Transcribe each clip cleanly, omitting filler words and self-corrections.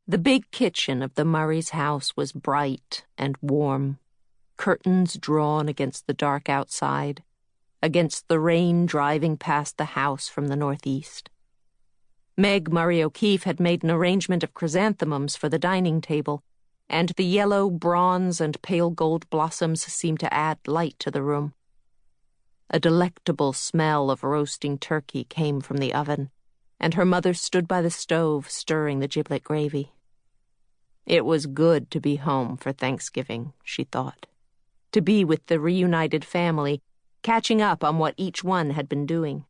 The big kitchen of the Murray's house was bright and warm, curtains drawn against the dark outside, against the rain driving past the house from the northeast. Meg Murray O'Keefe had made an arrangement of chrysanthemums for the dining table, and the yellow, bronze, and pale gold blossoms seemed to add light to the room. A delectable smell of roasting turkey came from the oven, and her mother stood by the stove stirring the giblet gravy. It was good to be home for Thanksgiving, she thought, to be with the reunited family, catching up on what each one had been doing.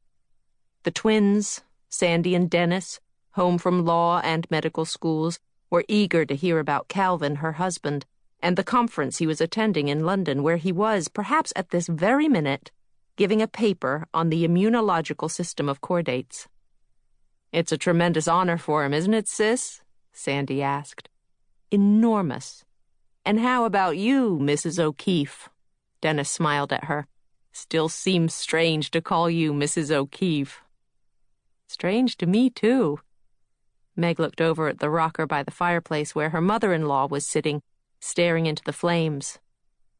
The twins, Sandy and Dennis, home from law and medical schools, were eager to hear about Calvin, her husband, and the conference he was attending in London, where he was, perhaps at this very minute, giving a paper on the immunological system of chordates. "It's a tremendous honor for him, isn't it, sis?" Sandy asked. "Enormous. And how about you, Mrs. O'Keefe?" Dennis smiled at her. "Still seems strange to call you Mrs. O'Keefe." "Strange to me, too." Meg looked over at the rocker by the fireplace where her mother-in-law was sitting, staring into the flames.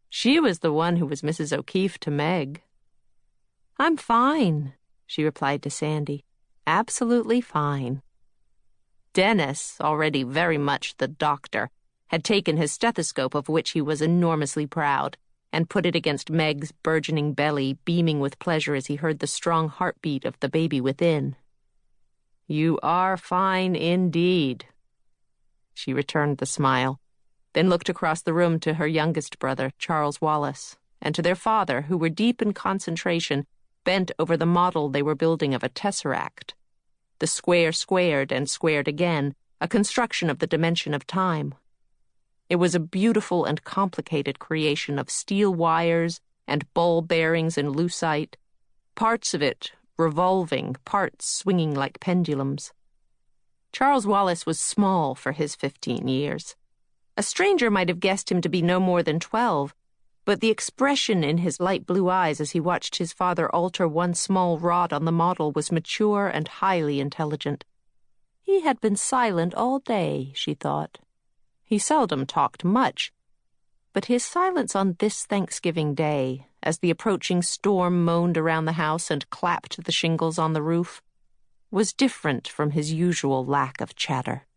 She was the one who was Mrs. O'Keefe to Meg. "I'm fine," she replied to Sandy. "Absolutely fine." Dennis, already very much the doctor, had taken his stethoscope, of which he was enormously proud, and put it against Meg's burgeoning belly, beaming with pleasure as he heard the strong heartbeat of the baby within. "You are fine indeed." She returned the smile, then looked across the room to her youngest brother, Charles Wallace, and to their father, who were deep in concentration, bent over the model they were building of a tesseract. The square squared and squared again, a construction of the dimension of time. It was a beautiful and complicated creation of steel wires and ball bearings and lucite, parts of it revolving, parts swinging like pendulums. Charles Wallace was small for his 15 years. A stranger might have guessed him to be no more than 12, but the expression in his light blue eyes as he watched his father alter one small rod on the model was mature and highly intelligent. He had been silent all day, she thought. He seldom talked much, but his silence on this Thanksgiving Day, as the approaching storm moaned around the house and clapped the shingles on the roof, was different from his usual lack of chatter.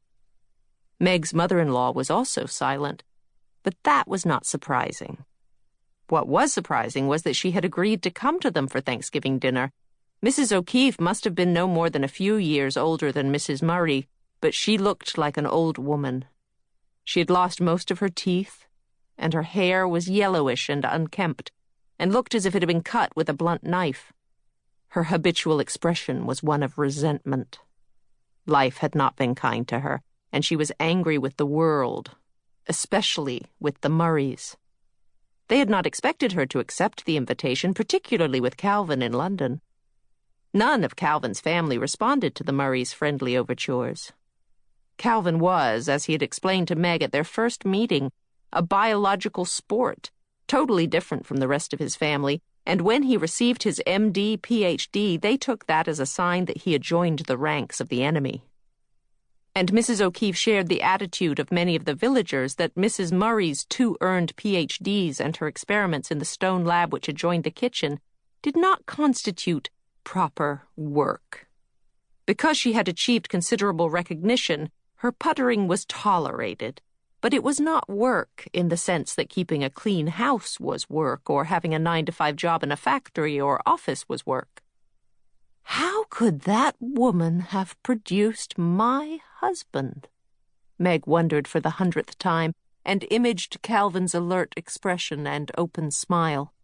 Meg's mother-in-law was also silent, but that was not surprising. What was surprising was that she had agreed to come to them for Thanksgiving dinner. Mrs. O'Keefe must have been no more than a few years older than Mrs. Murray, but she looked like an old woman. She had lost most of her teeth, and her hair was yellowish and unkempt, and looked as if it had been cut with a blunt knife. Her habitual expression was one of resentment. Life had not been kind to her, and she was angry with the world, especially with the Murrays. They had not expected her to accept the invitation, particularly with Calvin in London. None of Calvin's family responded to the Murrays' friendly overtures. Calvin was, as he had explained to Meg at their first meeting, a biological sport, totally different from the rest of his family, and when he received his MD, PhD, they took that as a sign that he had joined the ranks of the enemy. And Mrs. O'Keefe shared the attitude of many of the villagers that Mrs. Murray's 2 earned PhDs and her experiments in the stone lab which adjoined the kitchen did not constitute proper work. Because she had achieved considerable recognition, her puttering was tolerated, but it was not work in the sense that keeping a clean house was work, or having a 9-to-5 job in a factory or office was work. How could that woman have produced my husband? Meg wondered for the 100th time, and imaged Calvin's alert expression and open smile.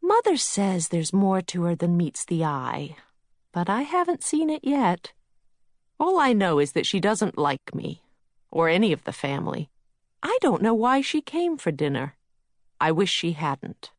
Mother says there's more to her than meets the eye, but I haven't seen it yet. All I know is that she doesn't like me, or any of the family. I don't know why she came for dinner. I wish she hadn't.